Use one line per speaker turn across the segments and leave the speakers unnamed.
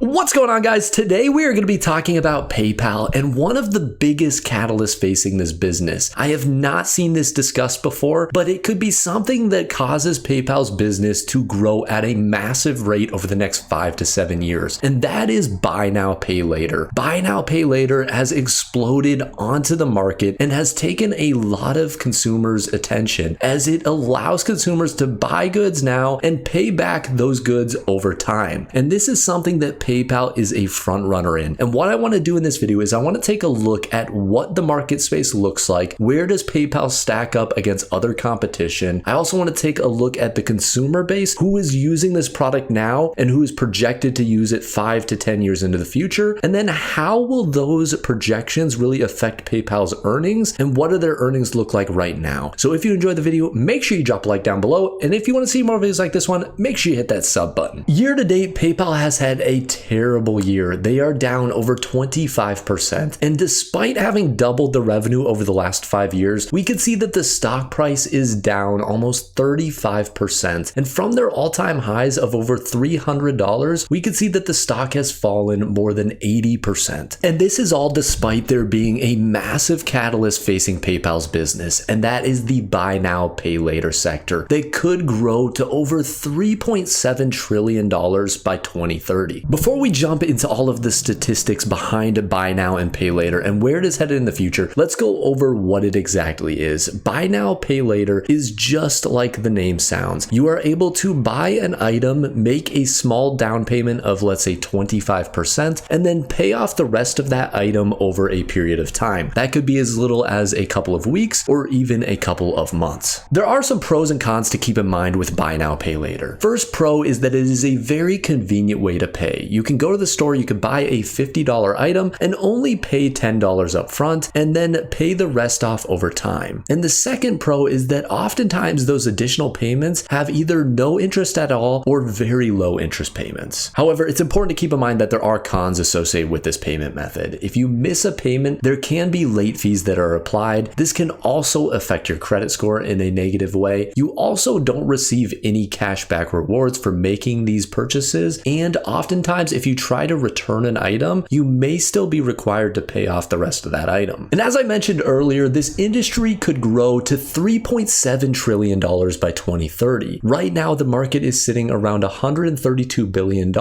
What's going on, guys? Today we are going to be talking about PayPal and one of the biggest catalysts facing this business. I have not seen this discussed before, but it could be something that causes PayPal's business to grow at a massive rate over the next 5 to 7 years. And that is buy now, pay later. Buy now, pay later has exploded onto the market and has taken a lot of consumers' attention as it allows consumers to buy goods now and pay back those goods over time. And this is something that PayPal is a front runner in. And what I want to do in this video is I want to take a look at what the market space looks like. Where does PayPal stack up against other competition? I also want to take a look at the consumer base who is using this product now and who is projected to use it 5 to 10 years into the future. And then how will those projections really affect PayPal's earnings and what do their earnings look like right now? So if you enjoyed the video, make sure you drop a like down below. And if you want to see more videos like this one, make sure you hit that sub button. Year to date, PayPal has had a terrible year. They are down over 25%. And despite having doubled the revenue over the last 5 years, we can see that the stock price is down almost 35%. And from their all-time highs of over $300, we can see that the stock has fallen more than 80%. And this is all despite there being a massive catalyst facing PayPal's business, and that is the buy now, pay later sector. They could grow to over $3.7 trillion by 2030. Before we jump into all of the statistics behind buy now and pay later and where it is headed in the future, let's go over what it exactly is. Buy now, pay later is just like the name sounds. You are able to buy an item, make a small down payment of, let's say, 25%, and then pay off the rest of that item over a period of time. That could be as little as a couple of weeks or even a couple of months. There are some pros and cons to keep in mind with buy now, pay later. First pro is that it is a very convenient way to pay. You can go to the store, you can buy a $50 item and only pay $10 up front and then pay the rest off over time. And the second pro is that oftentimes those additional payments have either no interest at all or very low interest payments. However, it's important to keep in mind that there are cons associated with this payment method. If you miss a payment, there can be late fees that are applied. This can also affect your credit score in a negative way. You also don't receive any cashback rewards for making these purchases, and oftentimes if you try to return an item, you may still be required to pay off the rest of that item. And as I mentioned earlier, this industry could grow to $3.7 trillion by 2030. Right now, the market is sitting around $132 billion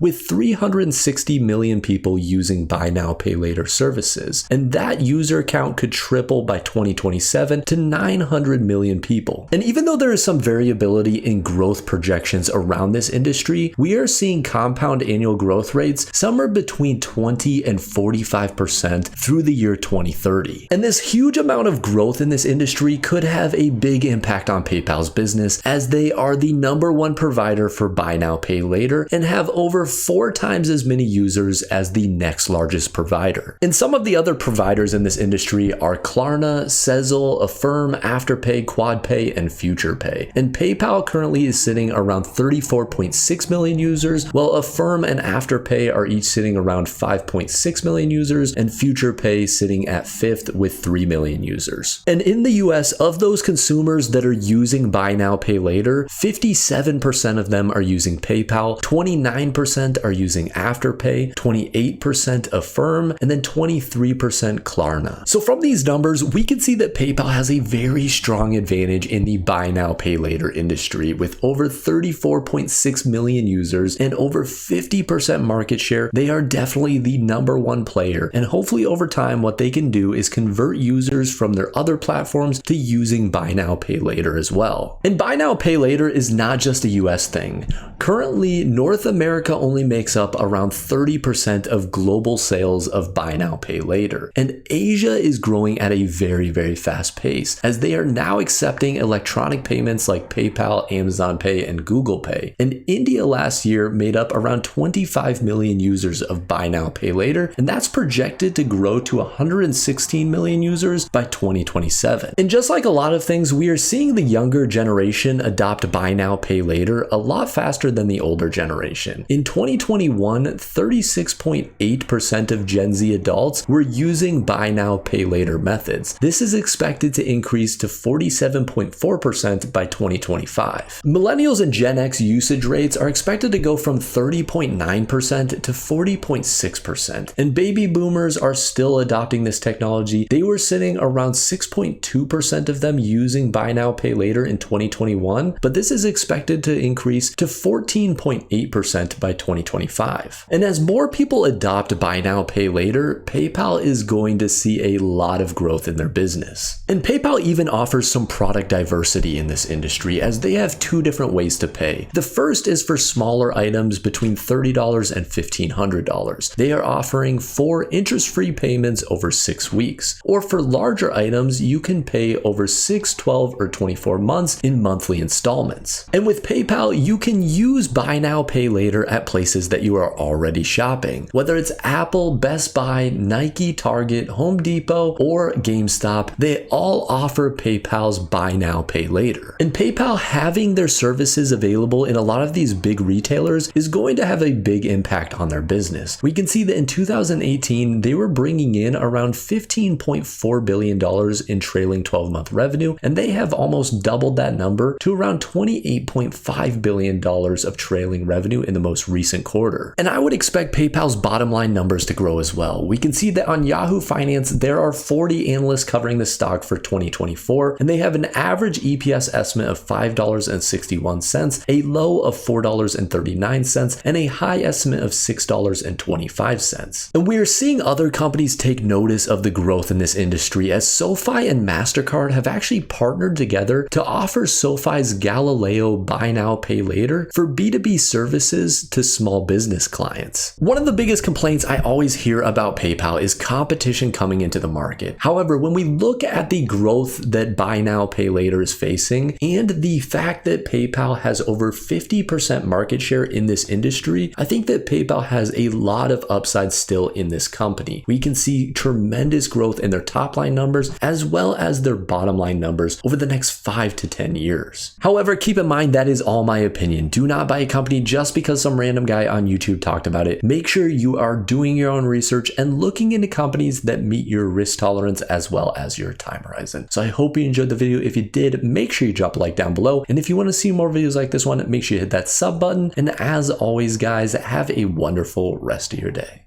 with 360 million people using buy now, pay later services. And that user count could triple by 2027 to 900 million people. And even though there is some variability in growth projections around this industry, we are seeing compound annual growth rates somewhere between 20 and 45% through the year 2030. And this huge amount of growth in this industry could have a big impact on PayPal's business, as they are the #1 provider for buy now, pay later and have over 4 times as many users as the next largest provider. And some of the other providers in this industry are Klarna, Sezzle, Affirm, Afterpay, QuadPay, and FuturePay. And PayPal currently is sitting around 34.6 million users, while Affirm and Afterpay are each sitting around 5.6 million users, and FuturePay sitting at 5th with 3 million users. And in the US, of those consumers that are using buy now, pay later, 57% of them are using PayPal, 29% are using Afterpay, 28% Affirm, and then 23% Klarna. So from these numbers, we can see that PayPal has a very strong advantage in the buy now, pay later industry with over 34.6 million users and over 50% market share. They are definitely the #1 player, and hopefully over time what they can do is convert users from their other platforms to using buy now, pay later as well. And buy now, pay later is not just a US thing. Currently, North America only makes up around 30% of global sales of buy now, pay later, and Asia is growing at a very fast pace as they are now accepting electronic payments like PayPal, Amazon Pay, and Google Pay. And India last year made up around 25 million users of buy now, pay later, and that's projected to grow to 116 million users by 2027. And just like a lot of things, we are seeing the younger generation adopt buy now, pay later a lot faster than the older generation. In 2021, 36.8% of Gen Z adults were using buy now, pay later methods. This is expected to increase to 47.4% by 2025. Millennials and Gen X usage rates are expected to go from 30.9% 9% to 40.6%. And baby boomers are still adopting this technology. They were sitting around 6.2% of them using buy now, pay later in 2021, but this is expected to increase to 14.8% by 2025. And as more people adopt buy now, pay later, PayPal is going to see a lot of growth in their business. And PayPal even offers some product diversity in this industry, as they have two different ways to pay. The first is for smaller items between $30 and $1,500. They are offering 4 interest-free payments over 6 weeks. Or for larger items, you can pay over 6, 12, or 24 months in monthly installments. And with PayPal, you can use buy now, pay later at places that you are already shopping. Whether it's Apple, Best Buy, Nike, Target, Home Depot, or GameStop, they all offer PayPal's buy now, pay later. And PayPal having their services available in a lot of these big retailers is going to have a big impact on their business. We can see that in 2018, they were bringing in around $15.4 billion in trailing 12-month revenue, and they have almost doubled that number to around $28.5 billion of trailing revenue in the most recent quarter. And I would expect PayPal's bottom line numbers to grow as well. We can see that on Yahoo Finance, there are 40 analysts covering the stock for 2024, and they have an average EPS estimate of $5.61, a low of $4.39, and a high estimate of $6.25. And we are seeing other companies take notice of the growth in this industry, as SoFi and MasterCard have actually partnered together to offer SoFi's Galileo buy now, pay later for B2B services to small business clients. One of the biggest complaints I always hear about PayPal is competition coming into the market. However, when we look at the growth that buy now, pay later is facing, and the fact that PayPal has over 50% market share in this industry, I think that PayPal has a lot of upside still in this company. We can see tremendous growth in their top line numbers as well as their bottom line numbers over the next 5 to 10 years. However, keep in mind that is all my opinion. Do not buy a company just because some random guy on YouTube talked about it. Make sure you are doing your own research and looking into companies that meet your risk tolerance as well as your time horizon. So I hope you enjoyed the video. If you did, make sure you drop a like down below. And if you want to see more videos like this one, make sure you hit that sub button. And as always, guys, have a wonderful rest of your day.